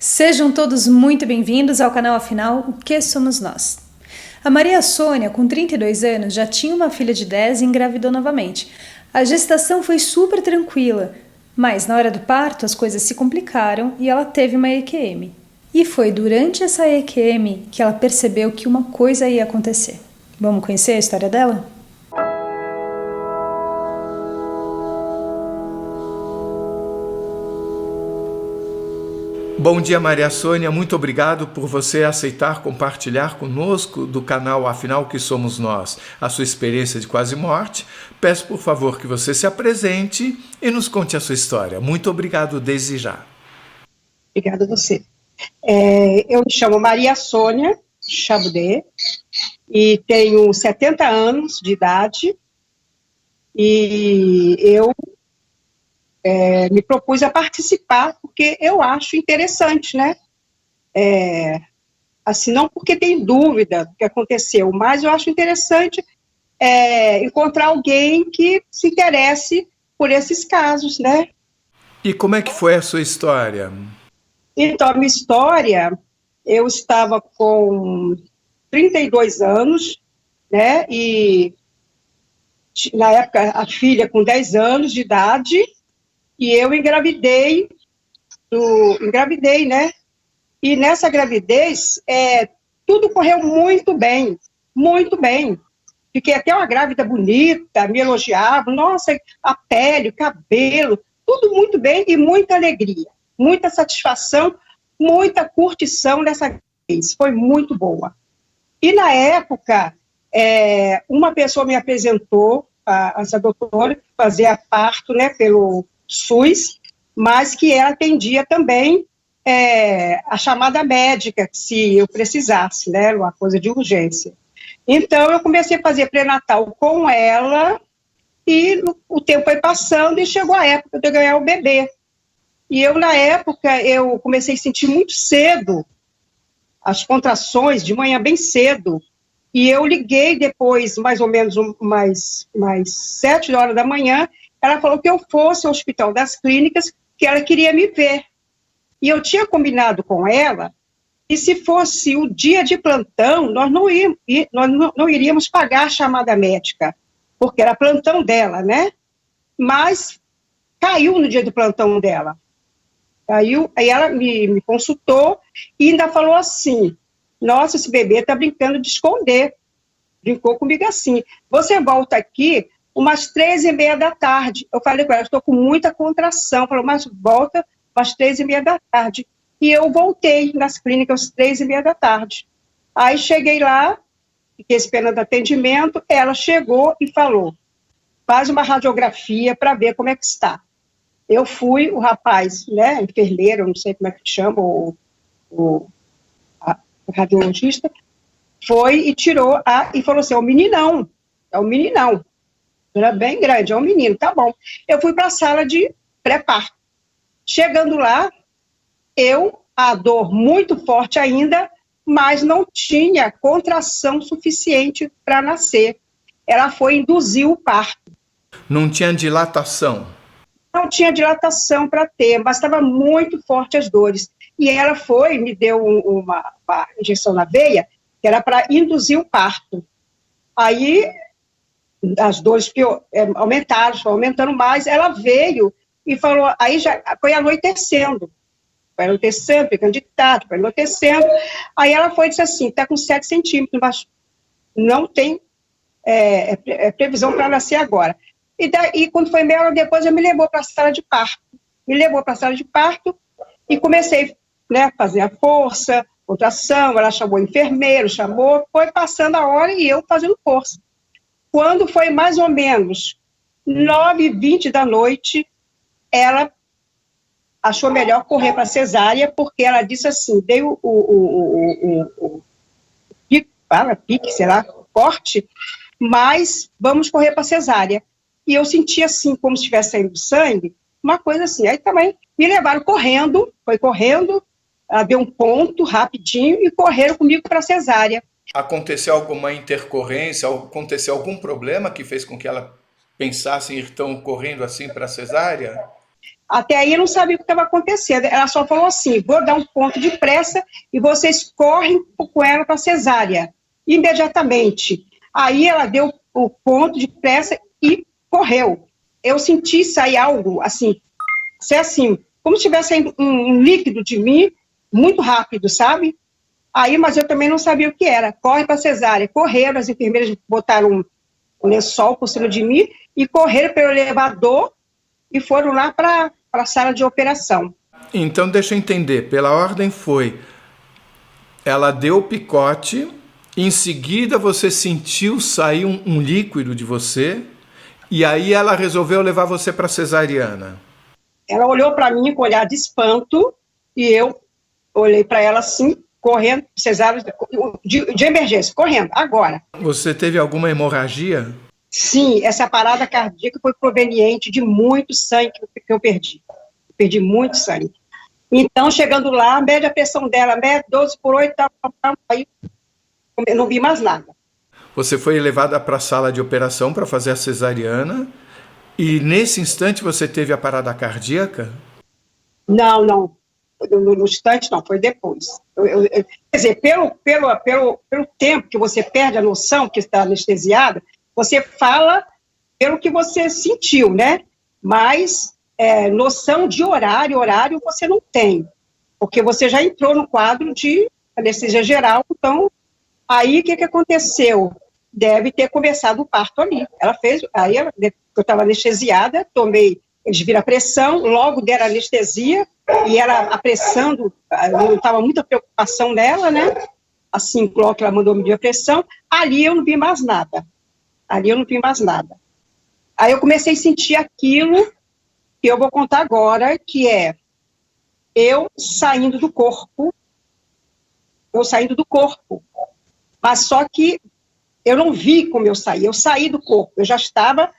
Sejam todos muito bem-vindos ao canal Afinal, o que somos nós? A Maria Sônia, com 32 anos, já tinha uma filha de 10 e engravidou novamente. A gestação foi super tranquila, mas na hora do parto as coisas se complicaram e ela teve uma EQM. E foi durante essa EQM que ela percebeu que uma coisa ia acontecer. Vamos conhecer a história dela? Bom dia, Maria Sônia. Muito obrigado por você aceitar compartilhar conosco do canal Afinal que Somos Nós a sua experiência de quase morte. Peço, por favor, que você se apresente e nos conte a sua história. Muito obrigado desde já. Obrigada a você. Eu me chamo Maria Sônia Chabudé e tenho 70 anos de idade e eu me propus a participar porque eu acho interessante, né? Assim, não porque tem dúvida do que aconteceu, mas eu acho interessante encontrar alguém que se interesse por esses casos, né? E como é que foi a sua história? Então, a minha história, eu estava com 32 anos, né? E na época a filha com 10 anos de idade, e eu engravidei, né? E nessa gravidez, tudo correu muito bem, muito bem. Fiquei até uma grávida bonita, me elogiavam, nossa, a pele, o cabelo, tudo muito bem e muita alegria, muita satisfação, muita curtição nessa vez, foi muito boa. E na época, uma pessoa me apresentou, essa doutora, que fazia parto, né, pelo SUS, mas que ela atendia também a chamada médica, se eu precisasse, né, uma coisa de urgência. Então, eu comecei a fazer pré-natal com ela, e o tempo foi passando e chegou a época de eu ganhar o bebê. E eu, na época, eu comecei a sentir muito cedo as contrações, de manhã bem cedo, e eu liguei depois, mais ou menos, mais 7 horas da manhã, ela falou que eu fosse ao Hospital das Clínicas, que ela queria me ver. E eu tinha combinado com ela, e se fosse o dia de plantão, nós não iríamos pagar a chamada médica, porque era plantão dela, né? Mas caiu no dia do plantão dela. Aí ela me consultou e ainda falou assim, nossa, esse bebê está brincando de esconder. Brincou comigo assim, você volta aqui umas 3h30 da tarde. Eu falei com ela, estou com muita contração. Falou, mas volta umas 3h30 da tarde. E eu voltei nas clínicas às 3h30 da tarde. Aí cheguei lá, fiquei esperando atendimento, ela chegou e falou, faz uma radiografia para ver como é que está. Eu fui, o rapaz, né, enfermeiro, não sei como é que chama, o radiologista, foi e tirou, e falou assim, é um meninão, era bem grande, é um menino, tá bom. Eu fui para a sala de pré-parto. Chegando lá, a dor muito forte ainda, mas não tinha contração suficiente para nascer. Ela foi induzir o parto. Não tinha dilatação? Não tinha dilatação para ter, mas estava muito forte as dores. E ela me deu uma injeção na veia, que era para induzir o parto. Aí, as dores aumentaram, foram aumentando mais, ela veio e falou, aí já foi anoitecendo, ficando de tarde, foi anoitecendo. Aí ela foi e disse assim, está com 7 centímetros, mas não tem previsão para nascer agora. E quando foi meia hora depois, ela me levou para a sala de parto. E comecei, né, a fazer a força, contração, ela chamou o enfermeiro, foi passando a hora e eu fazendo força. Quando foi mais ou menos 9h20 da noite, ela achou melhor correr para a cesárea, porque ela disse assim, dei pique, sei lá, corte, mas vamos correr para a cesárea. E eu senti assim, como se estivesse saindo sangue, uma coisa assim. Aí também me levaram correndo, deu um ponto rapidinho e correram comigo para a cesárea. Aconteceu alguma intercorrência, aconteceu algum problema que fez com que ela pensasse em ir tão correndo assim para a cesárea? Até aí eu não sabia o que estava acontecendo. Ela só falou assim: vou dar um ponto de pressa e vocês correm com ela para cesárea, imediatamente. Aí ela deu o ponto de pressa e correu. Eu senti sair algo assim, como se tivesse saindo um líquido de mim, muito rápido, sabe? Aí, mas eu também não sabia o que era. Corre para cesárea. Correram, as enfermeiras botaram um lençol por cima de mim e correram pelo elevador e foram lá para a sala de operação. Então, deixa eu entender. Pela ordem foi, ela deu o picote, em seguida você sentiu sair um líquido de você, e aí ela resolveu levar você para cesariana. Ela olhou para mim com um olhar de espanto, e eu olhei para ela assim, correndo, cesárea de emergência, correndo, agora. Você teve alguma hemorragia? Sim, essa parada cardíaca foi proveniente de muito sangue que eu perdi. Perdi muito sangue. Então, chegando lá, mede a pressão dela, mede 12/8, aí eu não vi mais nada. Você foi levada para a sala de operação para fazer a cesariana, e nesse instante você teve a parada cardíaca? Não. No instante, não, foi depois. Quer dizer, pelo tempo que você perde a noção, que está anestesiada, você fala pelo que você sentiu, né? Mas noção de horário você não tem, porque você já entrou no quadro de anestesia geral, então, aí o que aconteceu? Deve ter começado o parto ali. Eu estava anestesiada, eles viram a pressão, logo deram anestesia, e ela apressando, não estava muita preocupação nela, né? Assim, logo que ela mandou medir a pressão, ali eu não vi mais nada. Aí eu comecei a sentir aquilo que eu vou contar agora, que é eu saindo do corpo, mas só que eu não vi como eu saí do corpo, eu já estava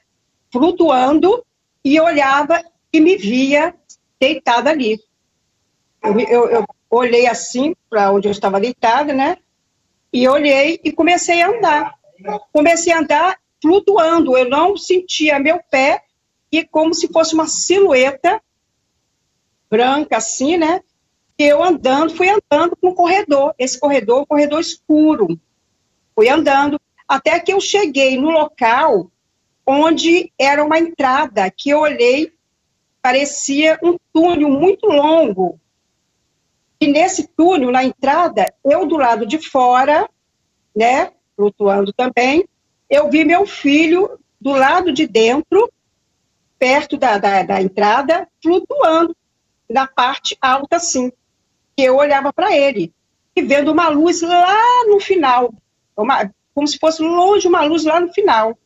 flutuando e eu olhava e me via deitada ali. Eu olhei assim para onde eu estava deitada, né? E olhei e comecei a andar. Flutuando, eu não sentia meu pé, e como se fosse uma silhueta branca assim, né? E eu fui andando no corredor, um corredor escuro. Fui andando, até que eu cheguei no local onde era uma entrada, que eu olhei, parecia um túnel muito longo. E nesse túnel, na entrada, eu do lado de fora, né, flutuando também, eu vi meu filho do lado de dentro, perto da entrada, flutuando, na parte alta, assim. E eu olhava para ele, e vendo uma luz lá no final, como se fosse longe uma luz lá no final.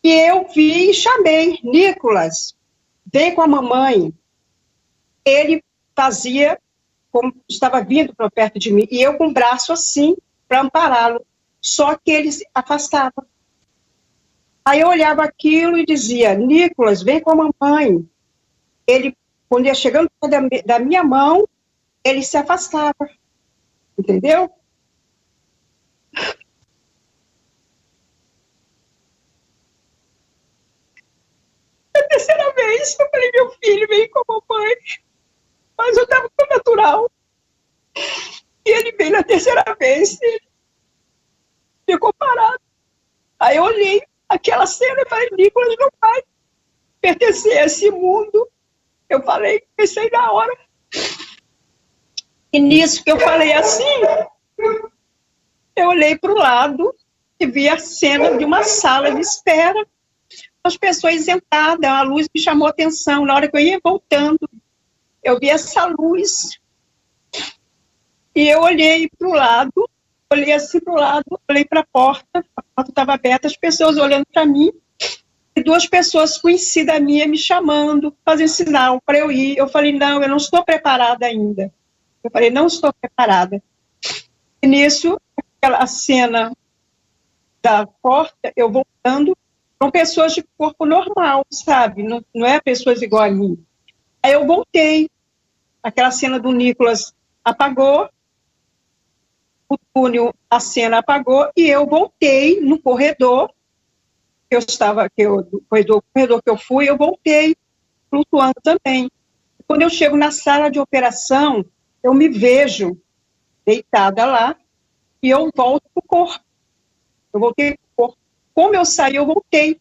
E eu vi e chamei: Nicolas, vem com a mamãe. Ele fazia como estava vindo para perto de mim, e eu com o braço assim, para ampará-lo, só que ele se afastava. Aí eu olhava aquilo e dizia: Nicolas, vem com a mamãe. Ele, quando ia chegando da minha mão, ele se afastava, entendeu? A terceira vez, eu falei: meu filho, vem com a mamãe. Mas eu estava tão natural. E ele veio na terceira vez, ele ficou parado. Aí eu olhei aquela cena e falei: Nicolas não vai pertencer a esse mundo. Eu pensei na hora. E nisso que eu falei assim, eu olhei para o lado e vi a cena de uma sala de espera, as pessoas sentadas, a luz me chamou a atenção. Na hora que eu ia voltando, eu vi essa luz. E eu olhei para o lado, olhei para a porta estava aberta, as pessoas olhando para mim, e duas pessoas conhecidas minhas me chamando, fazendo sinal para eu ir. Eu falei: não, eu não estou preparada ainda. Não estou preparada. E nisso, aquela cena da porta, eu voltando, são pessoas de corpo normal, sabe? Não é pessoas igual a mim. Aí eu voltei, aquela cena do Nicolas apagou, o túnel, a cena apagou, e eu voltei no corredor, do corredor que eu fui, eu voltei, flutuando também. Quando eu chego na sala de operação, eu me vejo deitada lá e eu volto para o corpo. Eu voltei para o corpo. Como eu saí, eu voltei.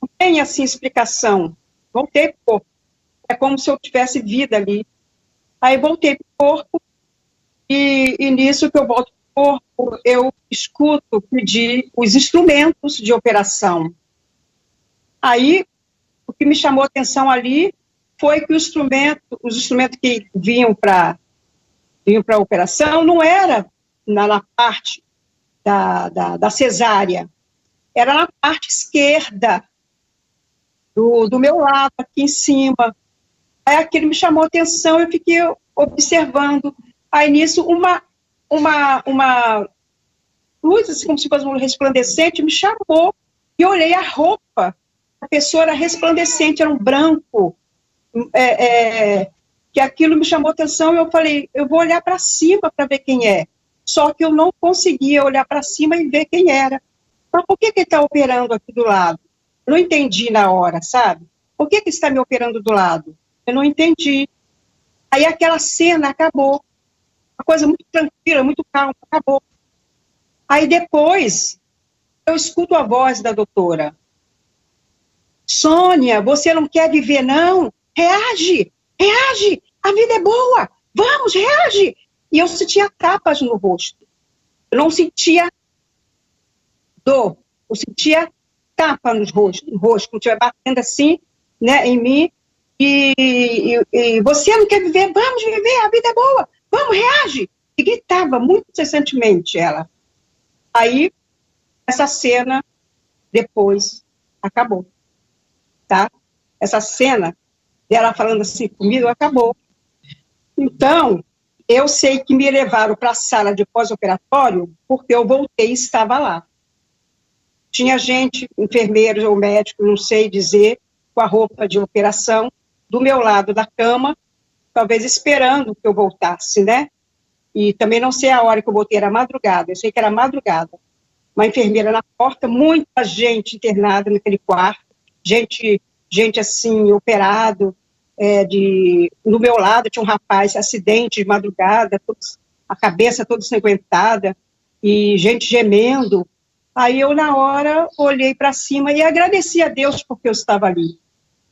Não tem, assim, explicação. Voltei para o corpo. É como se eu tivesse vida ali. Aí voltei para o corpo e nisso que eu volto para o corpo, eu escuto pedir os instrumentos de operação. Aí, o que me chamou a atenção ali foi que os instrumentos que vinham para a operação não era na parte da cesárea, era na parte esquerda, do meu lado, aqui em cima. Aí aquilo me chamou a atenção, eu fiquei observando. Aí nisso, uma luz, assim, como se fosse um resplandecente, me chamou, e eu olhei a roupa, a pessoa era resplandecente, era um branco, que aquilo me chamou a atenção, e eu falei, eu vou olhar para cima para ver quem é. Só que eu não conseguia olhar para cima e ver quem era. Mas por que ele está operando aqui do lado? Eu não entendi na hora, sabe? Por que está me operando do lado? Eu não entendi. Aí aquela cena acabou. Uma coisa muito tranquila, muito calma, acabou. Aí depois, eu escuto a voz da doutora. Sônia, você não quer viver, não? Reage, reage, a vida é boa, vamos, reage. E eu sentia tapas no rosto. Eu não sentia dor, eu sentia tapa no rosto, como se estivesse batendo assim, né, em mim. E você não quer viver? Vamos viver, a vida é boa, vamos, reage. E gritava muito incessantemente ela. Aí, essa cena, depois, acabou, tá? Essa cena dela falando assim comigo, acabou. Então, eu sei que me levaram para a sala de pós-operatório porque eu voltei e estava lá. Tinha gente, enfermeiros ou médicos, não sei dizer, com a roupa de operação, do meu lado da cama, talvez esperando que eu voltasse, né? E também não sei a hora que eu voltei, era madrugada, eu sei que era madrugada. Uma enfermeira na porta, muita gente internada naquele quarto, gente assim, operado, no meu lado tinha um rapaz, acidente de madrugada, a cabeça toda ensanguentada, e gente gemendo. Aí eu, na hora, olhei para cima e agradeci a Deus porque eu estava ali.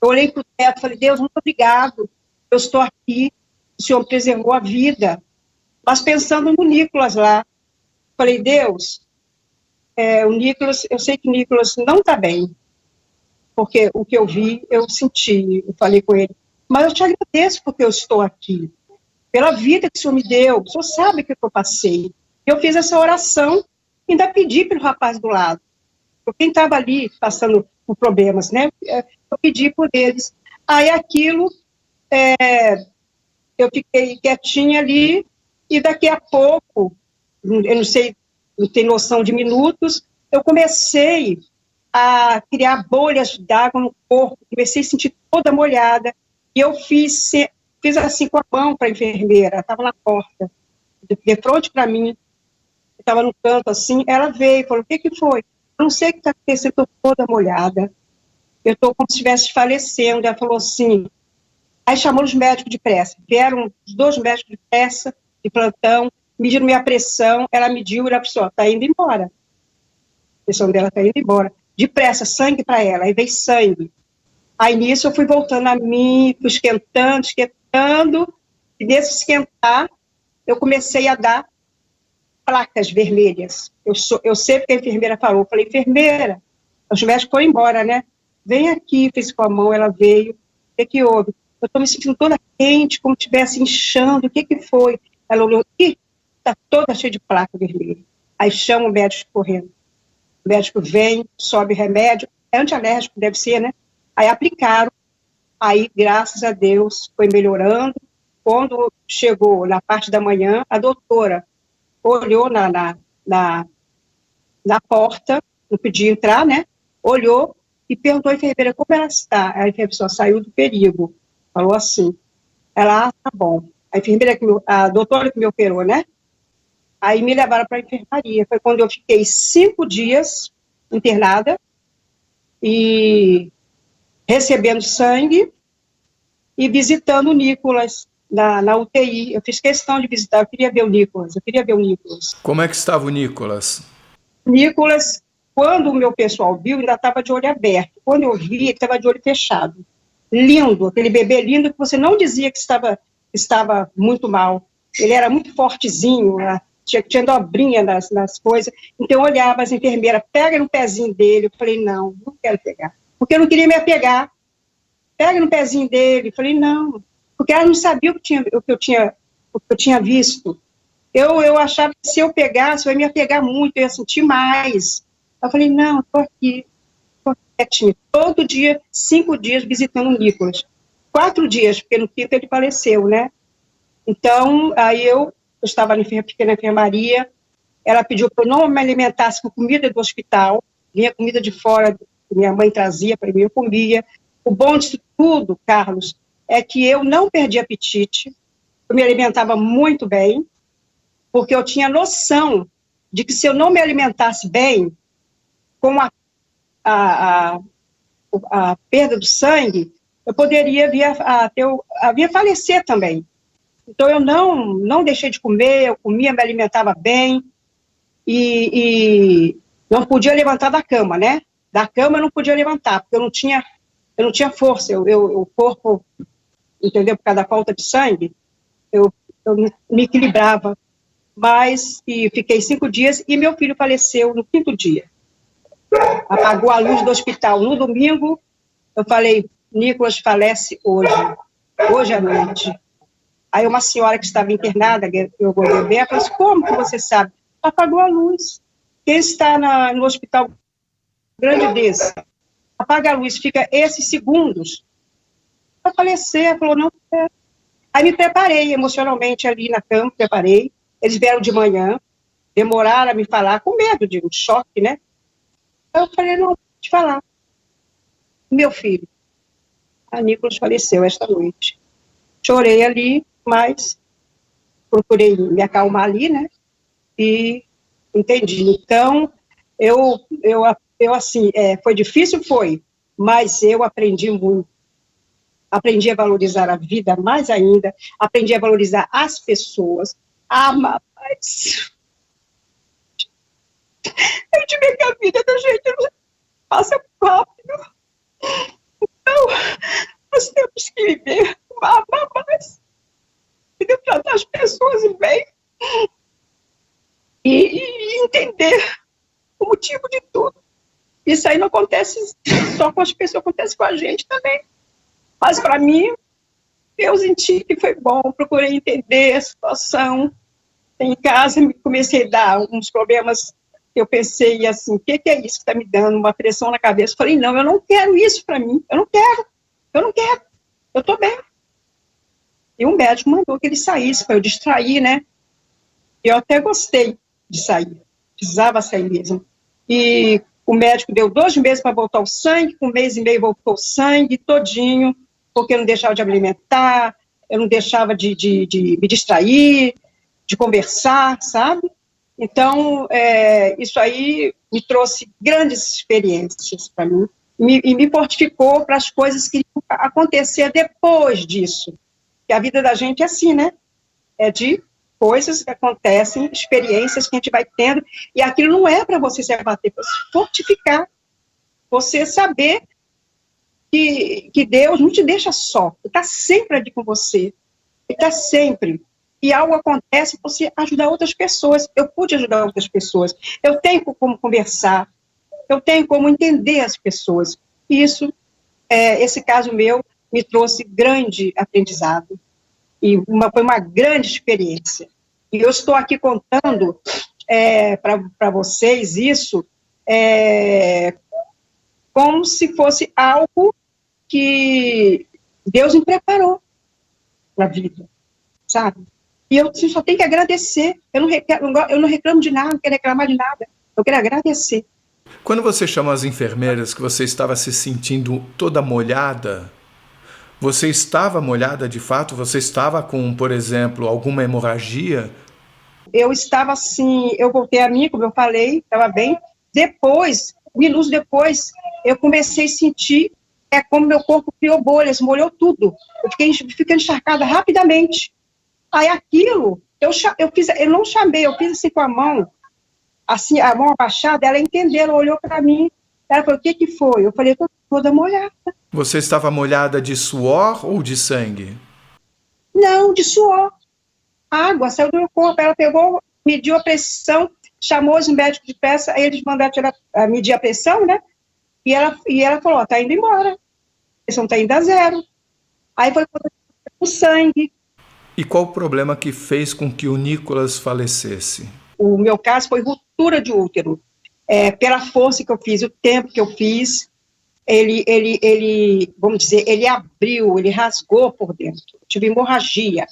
Eu olhei para o teto e falei, Deus, muito obrigado, eu estou aqui, o Senhor preservou a vida. Mas pensando no Nicolas lá, falei, Deus, o Nicolas, eu sei que o Nicolas não está bem, porque o que eu vi, eu senti, eu falei com ele, mas eu te agradeço porque eu estou aqui, pela vida que o Senhor me deu, o Senhor sabe o que eu passei. Eu fiz essa oração, ainda pedi para o rapaz do lado, por quem estava ali passando por problemas, né? Eu pedi por eles. Aí aquilo, eu fiquei quietinha ali, e daqui a pouco, eu não sei, não tenho noção de minutos, eu comecei a criar bolhas d'água no corpo, comecei a sentir toda molhada, e eu fiz assim com a mão para a enfermeira, estava na porta, de frente para mim, estava no canto assim, ela veio e falou, o que foi? Eu não sei o que está acontecendo, estou toda molhada, eu estou como se estivesse falecendo. Ela falou assim, aí chamou os médicos de pressa, vieram os 2 médicos de pressa, de plantão, mediram minha pressão, ela mediu, ela falou, está indo embora, a pressão dela está indo embora, depressa, sangue para ela, aí veio sangue. Aí nisso eu fui voltando a mim, fui esquentando, e nesse esquentar, eu comecei a dar placas vermelhas. Eu sei porque a enfermeira falou, eu falei, enfermeira, os médicos foram embora, né? Vem aqui, fez com a mão, ela veio, o que houve? Eu estou me sentindo toda quente, como se estivesse inchando, o que foi? Ela olhou, está toda cheia de placa vermelha. Aí chama o médico correndo. O médico vem, sobe remédio, é antialérgico, deve ser, né? Aí aplicaram, aí, graças a Deus, foi melhorando. Quando chegou na parte da manhã, a doutora olhou na porta, não podia entrar, né? Olhou e perguntou à enfermeira como ela está. A enfermeira só saiu do perigo, falou assim. Ela, tá bom. A enfermeira, a doutora que me operou, né? Aí me levaram para a enfermaria. Foi quando eu fiquei 5 dias internada e recebendo sangue e visitando o Nicolas na UTI. Eu fiz questão de visitar, eu queria ver o Nicolas. Como é que estava o Nicolas? Nicolas, quando o meu pessoal viu, ainda estava de olho aberto. Quando eu vi, ele estava de olho fechado. Lindo, aquele bebê lindo que você não dizia que estava muito mal. Ele era muito fortezinho, né? Tinha dobrinha nas coisas. Então eu olhava as enfermeiras, pega no pezinho dele. Eu falei, não quero pegar. Porque eu não queria me apegar. Pega no pezinho dele. Eu falei, não. Porque ela não sabia o que eu tinha visto. Eu achava que se eu pegasse, eu ia me apegar muito, eu ia sentir mais. Eu falei, não, estou aqui. Todo dia, 5 dias, visitando o Nicolas. 4 dias, porque no quinto ele faleceu, né? Então, aí eu estava na enfermaria, ela pediu para eu não me alimentasse com comida do hospital, vinha comida de fora, que minha mãe trazia para mim, eu comia. O bom disso tudo, Carlos, é que eu não perdi apetite, eu me alimentava muito bem, porque eu tinha noção de que se eu não me alimentasse bem, com a perda do sangue, eu poderia vir a falecer também. Então, eu não deixei de comer, eu comia, me alimentava bem, e não podia levantar da cama, né? Da cama eu não podia levantar, porque eu não tinha força, o corpo, entendeu? Por causa da falta de sangue, eu me equilibrava. E fiquei 5 dias, e meu filho faleceu no 5º dia. Apagou a luz do hospital no domingo, eu falei, Nicolas falece hoje à noite. Aí uma senhora que estava internada, eu vou beber, falou assim, como que você sabe? Apagou a luz. Quem está no hospital grande desse, apaga a luz, fica esses segundos, vai falecer. Ela falou, não quero. Aí me preparei emocionalmente ali na cama, preparei. Eles vieram de manhã, demoraram a me falar, com medo de um choque, né? Aí eu falei, não, vou te falar. Meu filho, a Nicolas faleceu esta noite. Chorei ali, mas procurei me acalmar ali, né? E entendi. Então, eu assim, foi difícil, foi, mas eu aprendi muito. Aprendi a valorizar a vida mais ainda, aprendi a valorizar as pessoas, a amar mais. A gente vê que a vida da gente passa rápido. Então, nós temos que viver, amar mais, e tratar as pessoas bem, e entender o motivo de tudo. Isso aí não acontece só com as pessoas, acontece com a gente também. Mas, para mim, eu senti que foi bom, procurei entender a situação. Em casa, comecei a dar uns problemas, eu pensei assim, o que é isso que está me dando? Uma pressão na cabeça. Falei, não, eu não quero isso para mim, eu não quero, eu estou bem. E o médico mandou que ele saísse, para eu distrair, né? Eu até gostei de sair, precisava sair mesmo. E o médico deu 2 meses para voltar o sangue, com 1 mês e meio voltou o sangue todinho, porque eu não deixava de me alimentar, eu não deixava de me distrair, de conversar, sabe? Então, isso aí me trouxe grandes experiências para mim, e me fortificou para as coisas que iam acontecer depois disso. Que a vida da gente é assim, né? É de coisas que acontecem, experiências que a gente vai tendo, e aquilo não é para você se abater, para se fortificar, você saber que Deus não te deixa só, Ele está sempre ali com você, Ele está sempre, e algo acontece, você ajudar outras pessoas. Eu pude ajudar outras pessoas, eu tenho como conversar, eu tenho como entender as pessoas, e isso, esse caso meu, me trouxe grande aprendizado, e foi uma grande experiência. E eu estou aqui contando para vocês isso como se fosse algo que Deus me preparou para a vida, sabe? E eu só tenho que agradecer. Eu não reclamo de nada, não quero reclamar de nada. Eu quero agradecer. Quando você chamou as enfermeiras que você estava se sentindo toda molhada, você estava molhada de fato? Você estava com, por exemplo, alguma hemorragia? Eu estava assim, eu voltei a mim, como eu falei, estava bem. Depois, minutos depois, eu comecei a sentir É como meu corpo criou bolhas, molhou tudo. Fiquei encharcada rapidamente. Aí aquilo, eu não chamei, eu fiz assim com a mão, assim, a mão abaixada, ela entendeu, ela olhou para mim, ela falou, o que foi? Eu falei, tô toda molhada. Você estava molhada de suor ou de sangue? Não, de suor. A água saiu do meu corpo, ela pegou, mediu a pressão, chamou os médicos de peça, aí eles mandaram medir a pressão, né? E ela falou, tá indo embora. A pressão tá indo a zero. Aí foi o sangue. E qual o problema que fez com que o Nicolas falecesse? O meu caso foi ruptura de útero. Pela força que eu fiz, o tempo que eu fiz, vamos dizer, ele abriu, ele rasgou por dentro. Eu tive hemorragia.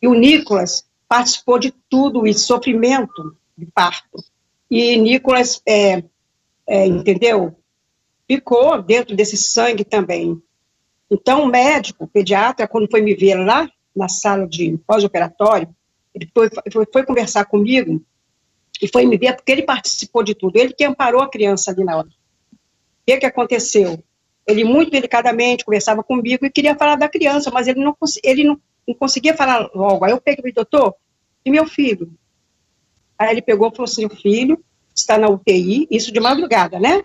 E o Nicolas participou de tudo isso, sofrimento de parto. E Nicolas, entendeu? Ficou dentro desse sangue também. Então, o médico, o pediatra, quando foi me ver lá, na sala de pós-operatório, ele foi conversar comigo e foi me ver porque ele participou de tudo. Ele que amparou a criança ali na hora. O que aconteceu? Ele, muito delicadamente, conversava comigo e queria falar da criança, mas ele não conseguia falar logo. Aí eu peguei e falei, doutor, e meu filho? Aí ele pegou e falou assim, o filho está na UTI, isso de madrugada, né?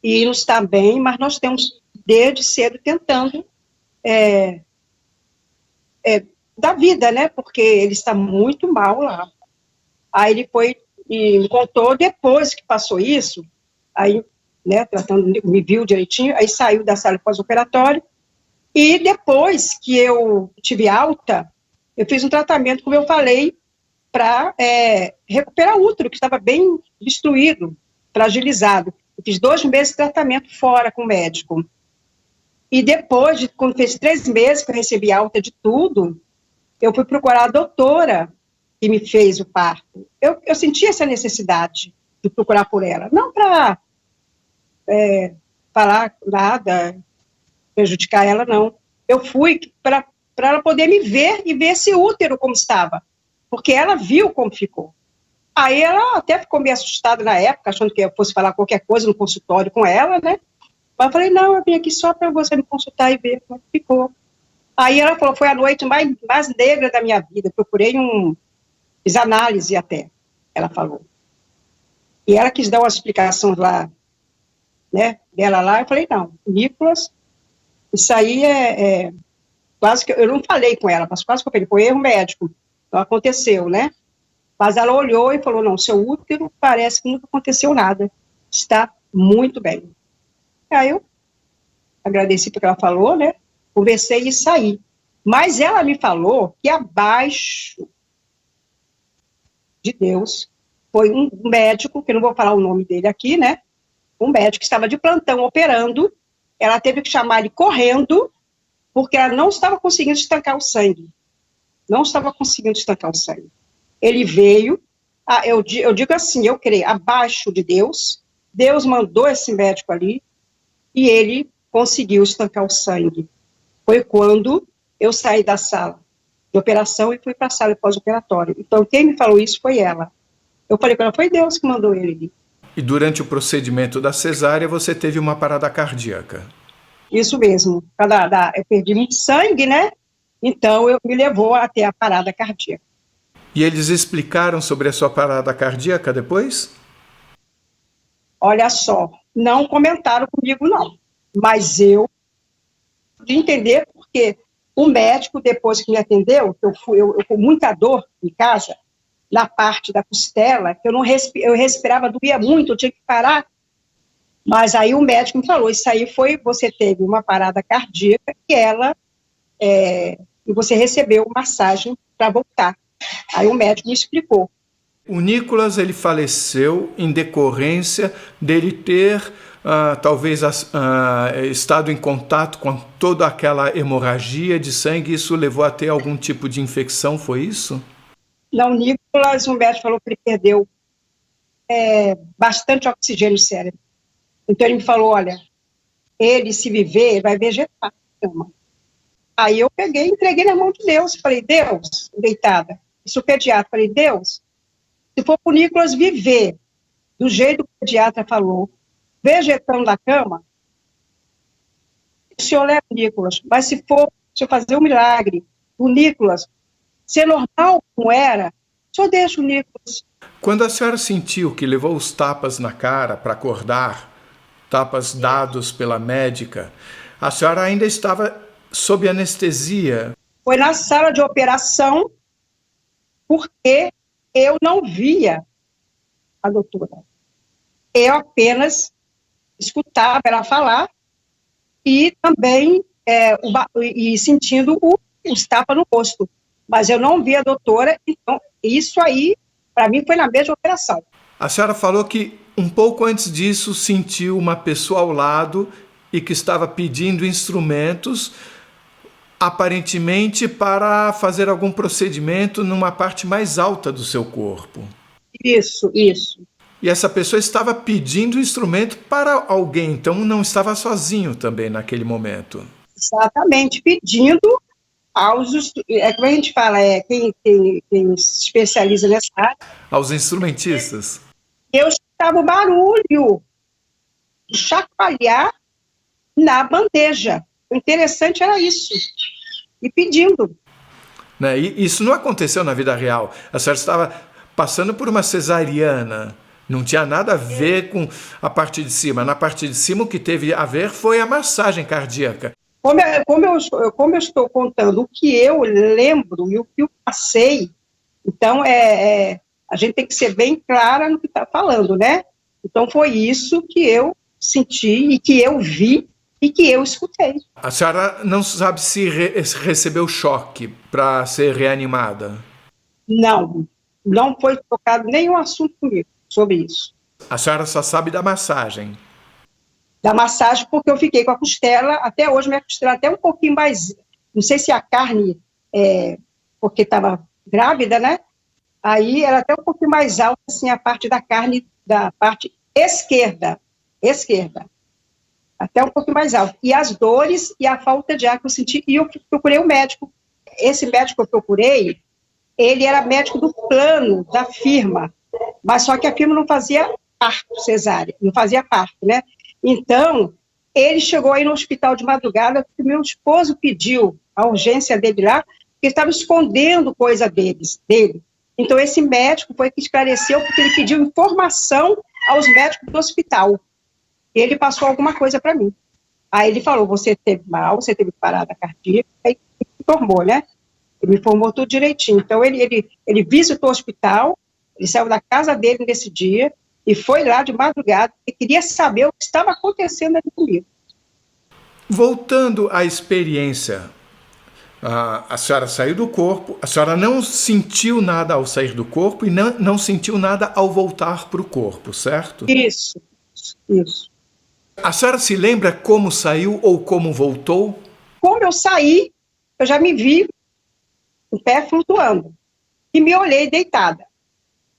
E não está bem, mas nós temos desde cedo tentando da vida, né? Porque ele está muito mal lá. Aí ele foi e me contou, depois que passou isso, aí, né, tratando, me viu direitinho, aí saiu da sala pós-operatório, e depois que eu tive alta, eu fiz um tratamento, como eu falei, para recuperar o útero, que estava bem destruído, fragilizado. Eu fiz 2 meses de tratamento fora com o médico. E depois, quando fez 3 meses que eu recebi alta de tudo, eu fui procurar a doutora que me fez o parto. Eu senti essa necessidade de procurar por ela. Não para falar nada, prejudicar ela, não. Eu fui para ela poder me ver e ver esse útero como estava. Porque ela viu como ficou. Aí ela até ficou meio assustada na época, achando que eu fosse falar qualquer coisa no consultório com ela, né? Mas eu falei, não, eu vim aqui só para você me consultar e ver como ficou. Aí ela falou, foi a noite mais negra da minha vida. Eu procurei fiz análise até, ela falou. E ela quis dar uma explicação lá, né, dela lá. Eu falei, não, Nicolas, isso aí quase que, eu não falei com ela, mas quase que eu falei, foi erro médico, não aconteceu, né? Mas ela olhou e falou, não, seu útero parece que nunca aconteceu nada, está muito bem. Aí eu agradeci porque ela falou, né, conversei e saí. Mas ela me falou que abaixo de Deus foi um médico, que eu não vou falar o nome dele aqui, né, um médico que estava de plantão operando, ela teve que chamar ele correndo, porque ela não estava conseguindo estancar o sangue. Não estava conseguindo estancar o sangue. Ele veio, eu digo assim, eu creio, abaixo de Deus, Deus mandou esse médico ali, e ele conseguiu estancar o sangue. Foi quando eu saí da sala de operação e fui para a sala pós-operatório. Então, quem me falou isso foi ela. Eu falei para ela, foi Deus que mandou ele ali. E durante o procedimento da cesárea, você teve uma parada cardíaca. Isso mesmo. Eu perdi muito sangue, né? Então, me levou até a parada cardíaca. E eles explicaram sobre a sua parada cardíaca depois? Olha só, não comentaram comigo, não. Mas eu de entender, porque o médico, depois que me atendeu, eu com muita dor em casa, na parte da costela, que eu respirava, doía muito, eu tinha que parar. Mas aí o médico me falou, isso aí você teve uma parada cardíaca e você recebeu massagem para voltar. Aí o médico me explicou. O Nicolas, ele faleceu em decorrência dele ter, talvez, estado em contato com toda aquela hemorragia de sangue, isso levou a ter algum tipo de infecção, foi isso? Não, Nicolas, o médico falou que ele perdeu bastante oxigênio no cérebro. Então ele me falou, olha, ele se viver, vai vegetar. Aí eu peguei e entreguei na mão de Deus. Falei, Deus, deitada, isso o pediatra, falei, Deus, se for para o Nicolas viver do jeito que o pediatra falou, vegetando na cama, o senhor leva o Nicolas, mas se eu fazer um milagre, o Nicolas ser normal como era, o senhor deixa o Nicolas. Quando a senhora sentiu que levou os tapas na cara para acordar, tapas dados pela médica, a senhora ainda estava sob anestesia. Foi na sala de operação, porque eu não via a doutora. Eu apenas escutava ela falar e também sentindo os tapas no rosto. Mas eu não via a doutora, então isso aí, para mim, foi na mesma operação. A senhora falou que um pouco antes disso sentiu uma pessoa ao lado e que estava pedindo instrumentos, aparentemente para fazer algum procedimento numa parte mais alta do seu corpo. Isso. E essa pessoa estava pedindo instrumento para alguém, então não estava sozinho também naquele momento. Exatamente, pedindo como a gente fala, quem se especializa nessa área. Aos instrumentistas. Eu escutava o barulho de chacoalhar na bandeja. O interessante era isso. E pedindo. Né? E isso não aconteceu na vida real. A senhora estava passando por uma cesariana. Não tinha nada a ver com a parte de cima. Na parte de cima, o que teve a ver foi a massagem cardíaca. Como eu estou contando o que eu lembro e o que eu passei, então a gente tem que ser bem clara no que está falando, né? Então foi isso que eu senti e que eu vi e que eu escutei. A senhora não sabe se recebeu choque para ser reanimada? Não foi tocado nenhum assunto comigo sobre isso. A senhora só sabe da massagem? Da massagem, porque eu fiquei com a costela, até hoje minha costela até um pouquinho mais, não sei se a carne, porque estava grávida, né? Aí era até um pouquinho mais alta, assim, a parte da carne, da parte esquerda, até um pouquinho mais alta. E as dores e a falta de ar que eu senti, e eu procurei um médico. Esse médico que eu procurei, ele era médico do plano da firma, mas só que a firma não fazia parto cesárea, não fazia parto, né? Então, ele chegou aí no hospital de madrugada, porque meu esposo pediu a urgência dele lá, porque estava escondendo coisa dele. Então, esse médico foi que esclareceu, porque ele pediu informação aos médicos do hospital. E ele passou alguma coisa para mim. Aí ele falou, você teve mal, você teve parada cardíaca, aí me informou, né? Ele me informou tudo direitinho. Então, ele visitou o hospital, ele saiu da casa dele nesse dia, e foi lá de madrugada, e queria saber o que estava acontecendo ali comigo. Voltando à experiência, a senhora saiu do corpo, a senhora não sentiu nada ao sair do corpo e não sentiu nada ao voltar para o corpo, certo? Isso. A senhora se lembra como saiu ou como voltou? Como eu saí, eu já me vi em pé flutuando, e me olhei deitada.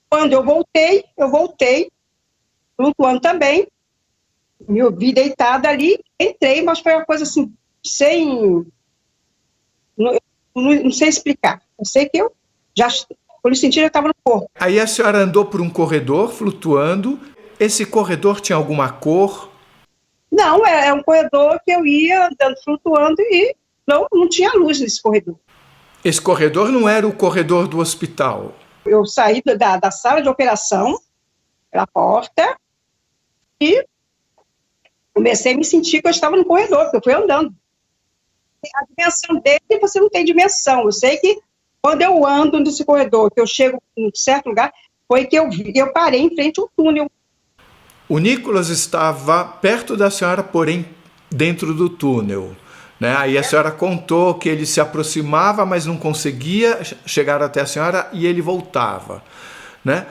Quando eu voltei flutuando também, me vi deitada ali, entrei, mas foi uma coisa assim, não sei explicar. Eu sei que por isso sentido, eu estava no corpo. Aí a senhora andou por um corredor flutuando. Esse corredor tinha alguma cor? Não, é um corredor que eu ia andando, flutuando e não tinha luz nesse corredor. Esse corredor não era o corredor do hospital? Eu saí da sala de operação, pela porta, e comecei a me sentir que eu estava no corredor, porque eu fui andando. A dimensão dele, você não tem dimensão. Eu sei que quando eu ando nesse corredor, que eu chego em um certo lugar, foi que eu parei em frente ao túnel. O Nicolas estava perto da senhora, porém dentro do túnel. Né? Aí a senhora contou que ele se aproximava, mas não conseguia chegar até a senhora e ele voltava. Né?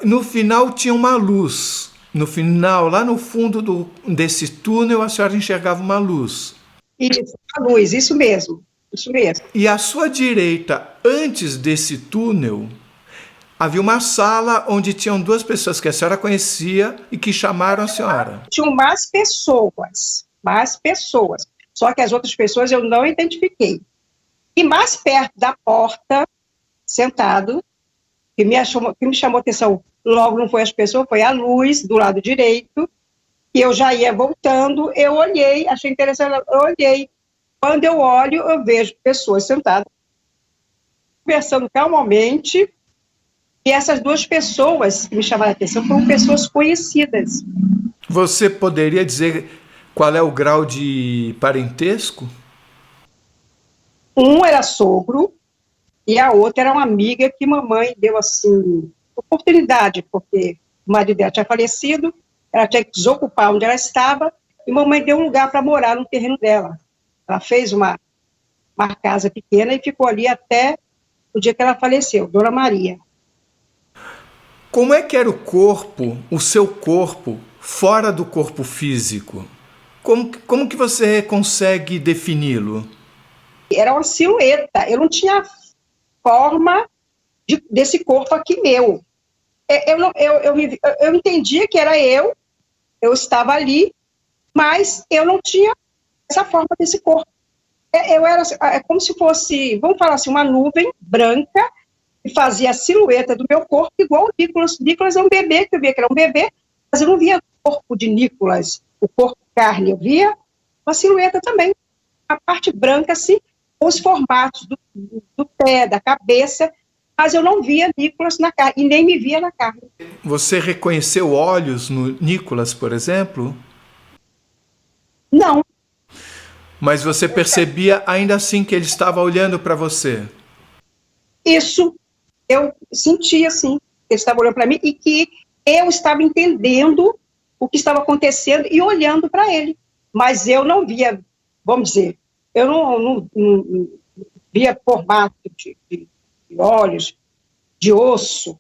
No final tinha uma luz. No final, lá no fundo desse túnel, a senhora enxergava uma luz. Isso, a luz, isso mesmo. E à sua direita, antes desse túnel, havia uma sala onde tinham duas pessoas que a senhora conhecia e que chamaram a senhora. Tinham mais pessoas. Só que as outras pessoas eu não identifiquei. E mais perto da porta, sentado, que me chamou a atenção, logo não foi as pessoas, foi a luz do lado direito, que eu já ia voltando, eu olhei, achei interessante, eu olhei. Quando eu olho, eu vejo pessoas sentadas, conversando calmamente, e essas duas pessoas que me chamaram a atenção foram pessoas conhecidas. Você poderia dizer qual é o grau de parentesco? Um era sogro, e a outra era uma amiga que mamãe deu, assim, oportunidade, porque o marido dela tinha falecido, ela tinha que desocupar onde ela estava, e mamãe deu um lugar para morar no terreno dela. Ela fez uma casa pequena e ficou ali até o dia que ela faleceu, Dona Maria. Como é que era o corpo, o seu corpo, fora do corpo físico? Como que você consegue defini-lo? Era uma silhueta, eu não tinha forma desse corpo aqui meu. Eu entendia que era eu estava ali, mas eu não tinha essa forma desse corpo. Eu era como se fosse, vamos falar assim, uma nuvem branca que fazia a silhueta do meu corpo igual o Nicolas. Nicolas é um bebê, que eu via que era um bebê, mas eu não via o corpo de Nicolas, o corpo carne, eu via uma silhueta também, a parte branca, assim, os formatos do pé, da cabeça, mas eu não via Nicolas na carne, e nem me via na carne. Você reconheceu olhos no Nicolas, por exemplo? Não. Mas você percebia ainda assim que ele estava olhando para você? Isso, eu sentia, assim, que ele estava olhando para mim e que eu estava entendendo o que estava acontecendo e olhando para ele. Mas eu não via, vamos dizer, eu não via formato de olhos, de osso,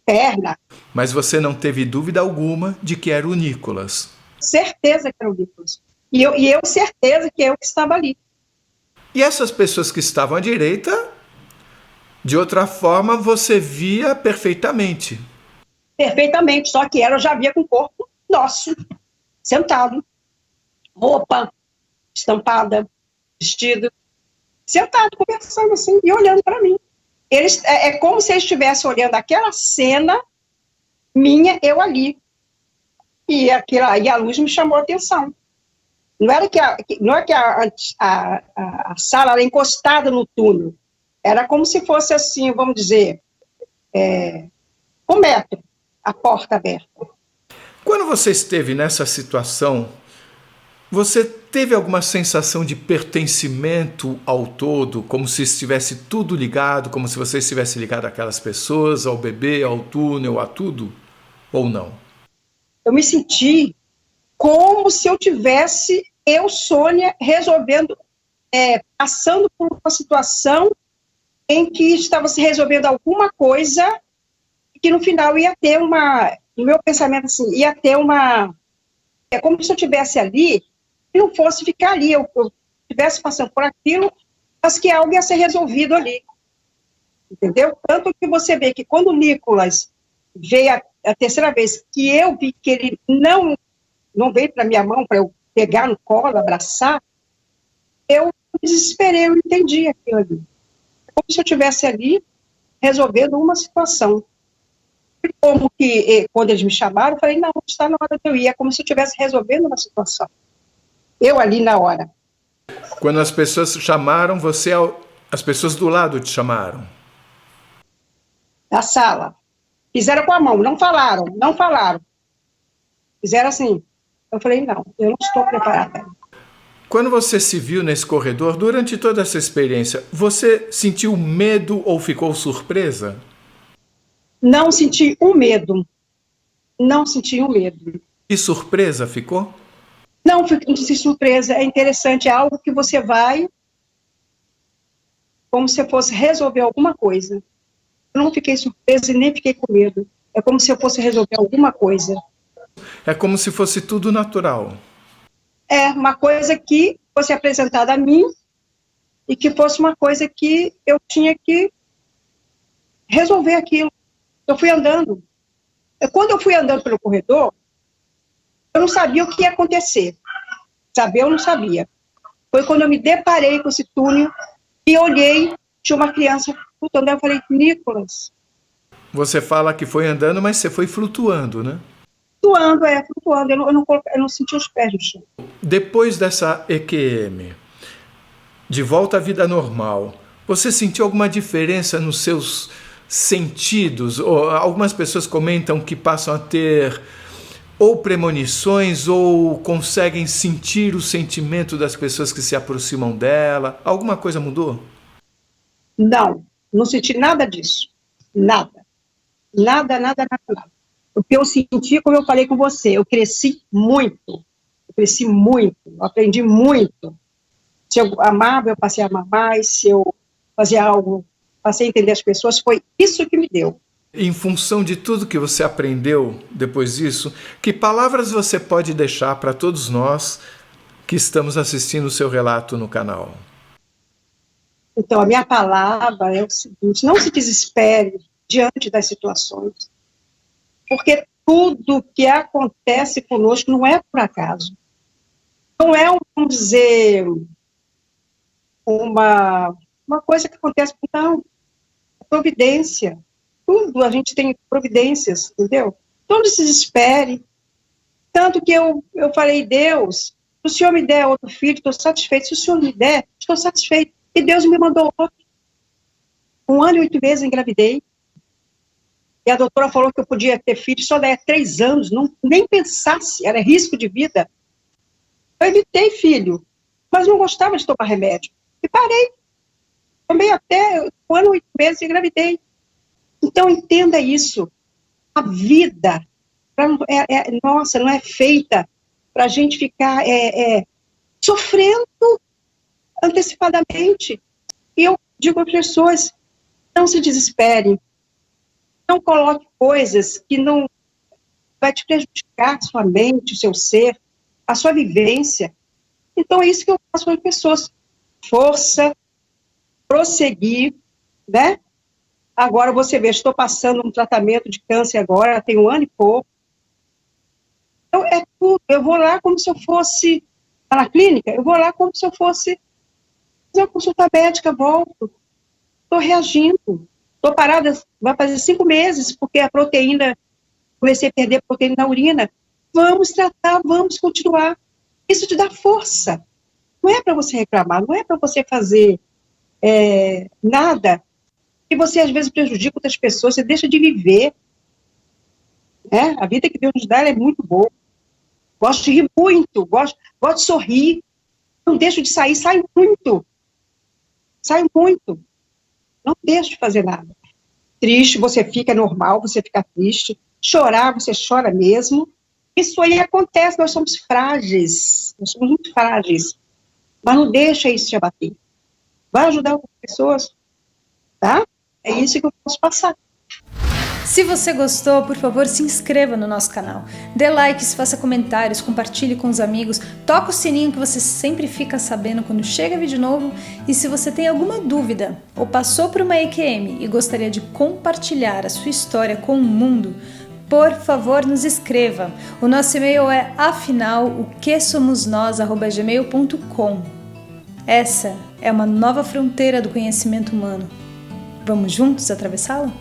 perna. Mas você não teve dúvida alguma de que era o Nicolas? Certeza que era o Nicolas. E eu certeza que eu que estava ali. E essas pessoas que estavam à direita, de outra forma, você via perfeitamente. Perfeitamente, só que ela eu já via com o corpo nosso, sentado, roupa estampada, vestido, sentado, conversando assim, e olhando para mim. Eles, é como se eles estivessem olhando aquela cena minha, eu ali. E a luz me chamou a atenção. Não é que a sala era encostada no túnel. Era como se fosse assim, vamos dizer, 1 metro, a porta aberta. Quando você esteve nessa situação, você teve alguma sensação de pertencimento ao todo, como se estivesse tudo ligado, como se você estivesse ligado àquelas pessoas, ao bebê, ao túnel, a tudo? Ou não? Eu me senti como se eu tivesse, Sônia, resolvendo, passando por uma situação em que estava se resolvendo alguma coisa e que no final ia ter no meu pensamento assim, ia ter é como se eu estivesse ali e não fosse ficar ali, eu estivesse passando por aquilo, mas que algo ia ser resolvido ali, entendeu? Tanto que você vê que quando o Nicolas veio a terceira vez, que eu vi que ele não veio para minha mão para eu pegar no colo, abraçar, eu me desesperei, eu entendi aquilo ali. Como se eu estivesse ali resolvendo uma situação. E como que, quando eles me chamaram, eu falei, não, está na hora de eu ir. É como se eu estivesse resolvendo uma situação. Eu ali na hora. Quando as pessoas chamaram, as pessoas do lado te chamaram? Na sala. Fizeram com a mão, não falaram. Fizeram assim. Eu falei, não, eu não estou preparada. Quando você se viu nesse corredor, durante toda essa experiência, você sentiu medo ou ficou surpresa? Não senti um medo. Não senti um medo. E surpresa ficou? Não senti surpresa. É interessante, é algo que você vai como se eu fosse resolver alguma coisa. Eu não fiquei surpresa e nem fiquei com medo. É como se eu fosse resolver alguma coisa. É como se fosse tudo natural. É uma coisa que fosse apresentada a mim e que fosse uma coisa que eu tinha que resolver aquilo. Eu fui andando. Quando eu fui andando pelo corredor, eu não sabia o que ia acontecer. Saber, eu não sabia. Foi quando eu me deparei com esse túnel e olhei, tinha uma criança flutuando. Eu falei, Nicolas. Você fala que foi andando, mas você foi flutuando, né? flutuando, flutuando. Eu não senti os pés no chão. Depois dessa EQM, de volta à vida normal, você sentiu alguma diferença nos seus sentidos? Ou algumas pessoas comentam que passam a ter ou premonições ou conseguem sentir o sentimento das pessoas que se aproximam dela. Alguma coisa mudou? Não senti nada disso. Nada. Nada, nada, nada, nada. O que eu senti, como eu falei com você, eu cresci muito. Eu aprendi muito. Se eu amava, eu passei a amar mais. Se eu fazia algo, passei a entender as pessoas. Foi isso que me deu. Em função de tudo que você aprendeu depois disso, que palavras você pode deixar para todos nós que estamos assistindo o seu relato no canal? Então, a minha palavra é o seguinte: não se desespere diante das situações, porque tudo que acontece conosco não é por acaso. Não é, vamos dizer, uma coisa que acontece, não, é providência. Tudo a gente tem providências, entendeu? Então, não se desespere. Tanto que eu falei, Deus, se o Senhor me der outro filho, estou satisfeito. Se o Senhor me der, estou satisfeito. E Deus me mandou outro. 1 ano e 8 meses engravidei. E a doutora falou que eu podia ter filho só daí a 3 anos, nem pensasse, era risco de vida. Eu evitei filho, mas não gostava de tomar remédio. E parei. Tomei até 1 ano e 8 meses e engravidei. Então, entenda isso. A vida, nossa, não é feita para a gente ficar sofrendo antecipadamente. E eu digo às pessoas, não se desesperem. Não coloque coisas que não vai te prejudicar a sua mente, o seu ser, a sua vivência. Então, é isso que eu faço com as pessoas. Força, prosseguir, né? Agora, você vê, estou passando um tratamento de câncer agora, tem 1 ano e pouco. Então, é tudo. Eu vou lá como se eu fosse na clínica, eu vou lá como se eu fosse fazer uma consulta médica, volto. Estou reagindo. Estou parada, vai fazer 5 meses, porque a proteína, comecei a perder a proteína na urina. Vamos tratar, vamos continuar. Isso te dá força. Não é para você reclamar, não é para você fazer nada que você, às vezes, prejudica outras pessoas, você deixa de viver. Né? A vida que Deus nos dá, ela é muito boa. Gosto de rir muito, gosto de sorrir. Não deixo de sair, saio muito. Não deixo de fazer nada. Triste, você fica normal, você fica triste. Chorar, você chora mesmo. Isso aí acontece, nós somos frágeis. Nós somos muito frágeis. Mas não deixa isso te abater. Vai ajudar outras pessoas, tá? É isso que eu posso passar. Se você gostou, por favor, se inscreva no nosso canal. Dê likes, faça comentários, compartilhe com os amigos, toca o sininho que você sempre fica sabendo quando chega vídeo novo. E se você tem alguma dúvida ou passou por uma EQM e gostaria de compartilhar a sua história com o mundo, por favor, nos escreva. O nosso e-mail é afinal.oquesomosnós@gmail.com. Essa é uma nova fronteira do conhecimento humano. Vamos juntos atravessá-la?